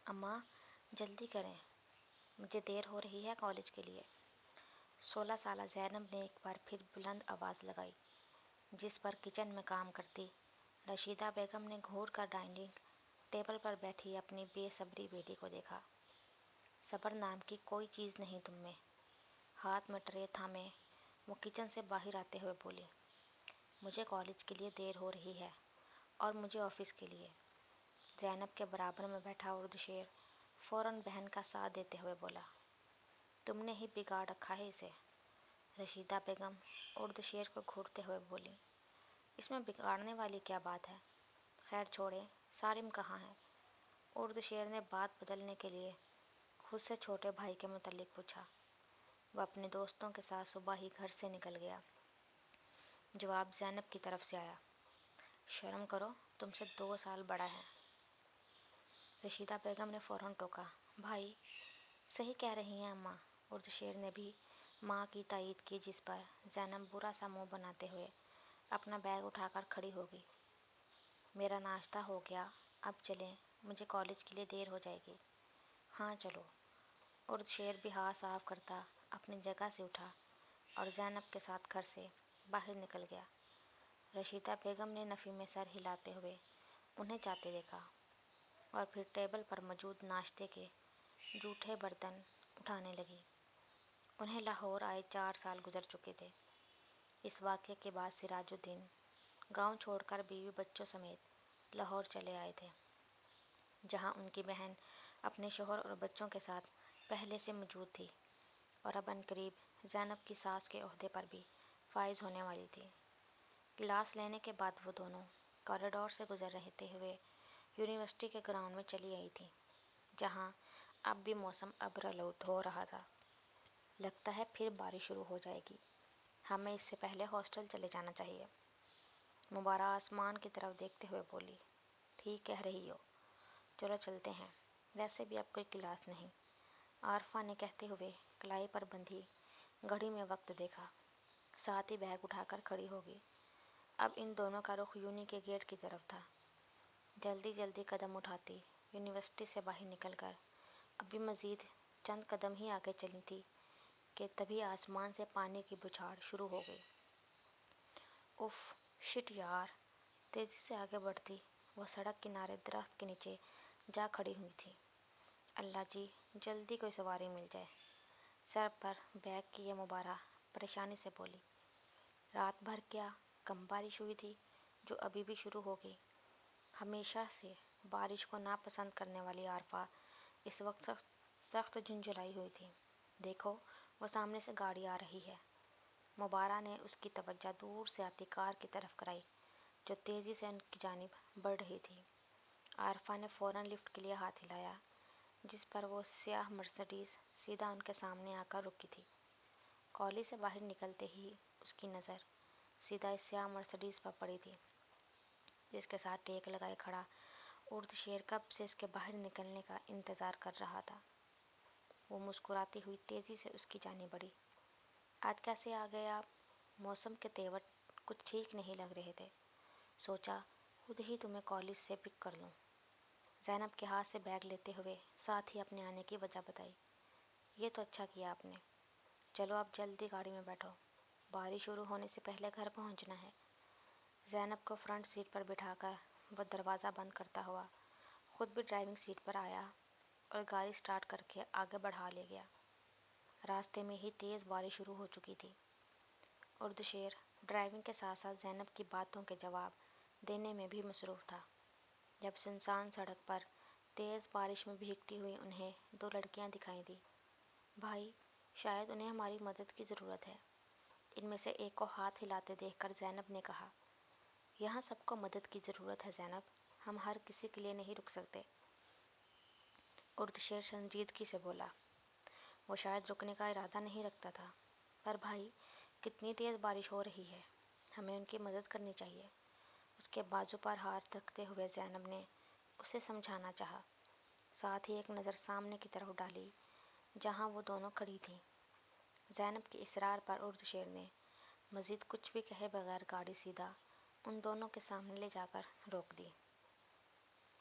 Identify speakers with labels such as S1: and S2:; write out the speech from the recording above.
S1: اماں جلدی کریں، مجھے دیر ہو رہی ہے کالج کے لیے۔ 16 سالہ زینب نے ایک بار پھر بلند آواز لگائی، جس پر کچن میں کام کرتی رشیدہ بیگم نے گھور کر ڈائننگ ٹیبل پر بیٹھی اپنی بے صبری بیٹی کو دیکھا۔ صبر نام کی کوئی چیز نہیں تم میں۔ ہاتھ میں ٹرے تھامے وہ کچن سے باہر آتے ہوئے بولی، مجھے کالج کے لیے دیر ہو رہی ہے اور مجھے آفس کے لیے۔ زینب کے برابر میں بیٹھا اردشیر فوراً بہن کا ساتھ دیتے ہوئے بولا، تم نے ہی بگاڑ رکھا ہے اسے۔ رشیدہ بیگم اردشیر کو گھورتے ہوئے بولی، اس میں بگاڑنے والی کیا بات ہے؟ خیر چھوڑیں، سارم کہاں ہے؟ اردشیر نے بات بدلنے کے لیے خود سے چھوٹے بھائی کے متعلق پوچھا۔ وہ اپنے دوستوں کے ساتھ صبح ہی گھر سے نکل گیا۔ جواب زینب کی طرف سے آیا، شرم کرو، تم سے 2 سال بڑا ہے۔ رشیدہ بیگم نے فوراً ٹوکا، بھائی صحیح کہہ رہی ہیں اماں۔ اردشیر نے بھی ماں کی تائید کی، جس پر زینب برا سا منہ بناتے ہوئے اپنا بیگ اٹھا کر کھڑی ہو گئی۔ میرا ناشتہ ہو گیا، اب چلیں، مجھے کالج کے لیے دیر ہو جائے گی۔ ہاں چلو۔ اردشیر بھی ہاتھ صاف کرتا اپنی جگہ سے اٹھا اور زینب کے ساتھ گھر سے باہر نکل گیا۔ رشیدہ بیگم نے نفی میں سر ہلاتے ہوئے انہیں جاتے دیکھا اور پھر ٹیبل پر موجود ناشتے کے جھوٹے برتن اٹھانے لگی۔ انہیں لاہور آئے 4 سال گزر چکے تھے۔ اس واقعے کے بعد سراج الدین گاؤں چھوڑ کر بیوی بچوں سمیت لاہور چلے آئے تھے، جہاں ان کی بہن اپنے شوہر اور بچوں کے ساتھ پہلے سے موجود تھی اور اب عنقریب زینب کی ساس کے عہدے پر بھی فائز ہونے والی تھی۔ کلاس لینے کے بعد وہ دونوں کوریڈور سے گزر رہتے ہوئے یونیورسٹی کے گراؤنڈ میں چلی آئی تھیں، جہاں اب بھی موسم ابرآلود ہو رہا تھا۔ لگتا ہے پھر بارش شروع ہو جائے گی، ہمیں اس سے پہلے ہاسٹل چلے جانا چاہیے۔ مبارہ آسمان کی طرف دیکھتے ہوئے بولی، ٹھیک کہہ رہی ہو، چلو چلتے ہیں، ویسے بھی اب کوئی کلاس نہیں۔ عارفہ نے کہتے ہوئے کلائی پر بندھی گھڑی میں وقت دیکھا، ساتھ ہی بیگ اٹھا کر کھڑی ہو گئی۔ اب ان دونوں کا رخ یونی کے گیٹ کی طرف تھا۔ جلدی جلدی قدم اٹھاتی یونیورسٹی سے باہر نکل کر ابھی مزید چند قدم ہی آگے چلی تھی کہ تبھی آسمان سے پانی کی بچھاڑ شروع ہو گئی۔ اف، شٹ یار! تیزی سے آگے بڑھتی وہ سڑک کنارے درخت کے نیچے جا کھڑی ہوئی تھی۔ اللہ جی، جلدی کوئی سواری مل جائے۔ سر پر بیگ کیے مبارہ پریشانی سے بولی، رات بھر کیا کم بارش ہوئی تھی جو ابھی بھی شروع ہو گئی؟ ہمیشہ سے بارش کو ناپسند کرنے والی عارفہ اس وقت سخت جھنجھلائی ہوئی تھی۔ دیکھو، وہ سامنے سے گاڑی آ رہی ہے۔ مبارہ نے اس کی توجہ دور سے آتی کار کی طرف کرائی، جو تیزی سے ان کی جانب بڑھ رہی تھی۔ عارفہ نے فوراً لفٹ کے لیے ہاتھ ہلایا، جس پر وہ سیاہ مرسڈیز سیدھا ان کے سامنے آ کر رکی تھی۔ کالج سے باہر نکلتے ہی اس کی نظر سیدھا اس سیاہ مرسڈیز پر پڑی تھی، جس کے ساتھ ٹیک لگائے کھڑا اردشیر کب سے اس کے باہر نکلنے کا انتظار کر رہا تھا۔ وہ مسکراتی ہوئی تیزی سے اس کی جانب بڑھی، آج کیسے آ گئے آپ؟ موسم کے تیور کچھ ٹھیک نہیں لگ رہے تھے، سوچا خود ہی تمہیں کالج سے پک کر لوں۔ زینب کے ہاتھ سے بیگ لیتے ہوئے ساتھ ہی اپنے آنے کی وجہ بتائی، یہ تو اچھا کیا آپ نے، چلو اب جلدی گاڑی میں بیٹھو، بارش شروع ہونے سے پہلے گھر پہنچنا ہے۔ زینب کو فرنٹ سیٹ پر بٹھا کر وہ دروازہ بند کرتا ہوا خود بھی ڈرائیونگ سیٹ پر آیا اور گاڑی سٹارٹ کر کے آگے بڑھا لے گیا۔ راستے میں ہی تیز بارش شروع ہو چکی تھی۔ اردشیر ڈرائیونگ کے ساتھ ساتھ زینب کی باتوں کے جواب دینے میں بھی مصروف تھا، جب سنسان سڑک پر تیز بارش میں بھیگتی ہوئی انہیں 2 لڑکیاں دکھائی دیں۔ بھائی، شاید انہیں ہماری مدد کی ضرورت ہے، ان میں سے ایک کو ہاتھ ہلاتے دیکھ کر زینب نے کہا۔ یہاں سب کو مدد کی ضرورت ہے زینب، ہم ہر کسی کے لیے نہیں رک سکتے۔ اردشیر سنجیدگی سے بولا، وہ شاید رکنے کا ارادہ نہیں رکھتا تھا، پر بھائی کتنی تیز بارش ہو رہی ہے، ہمیں ان کی مدد کرنی چاہیے۔ اس کے بازو پر ہاتھ رکھتے ہوئے زینب نے اسے سمجھانا چاہا، ساتھ ہی ایک نظر سامنے کی طرف ڈالی جہاں وہ دونوں کھڑی تھیں۔ زینب کے اصرار پر اردشیر نے مزید کچھ بھی کہے بغیر گاڑی سیدھا ان دونوں کے سامنے لے جا کر روک دی۔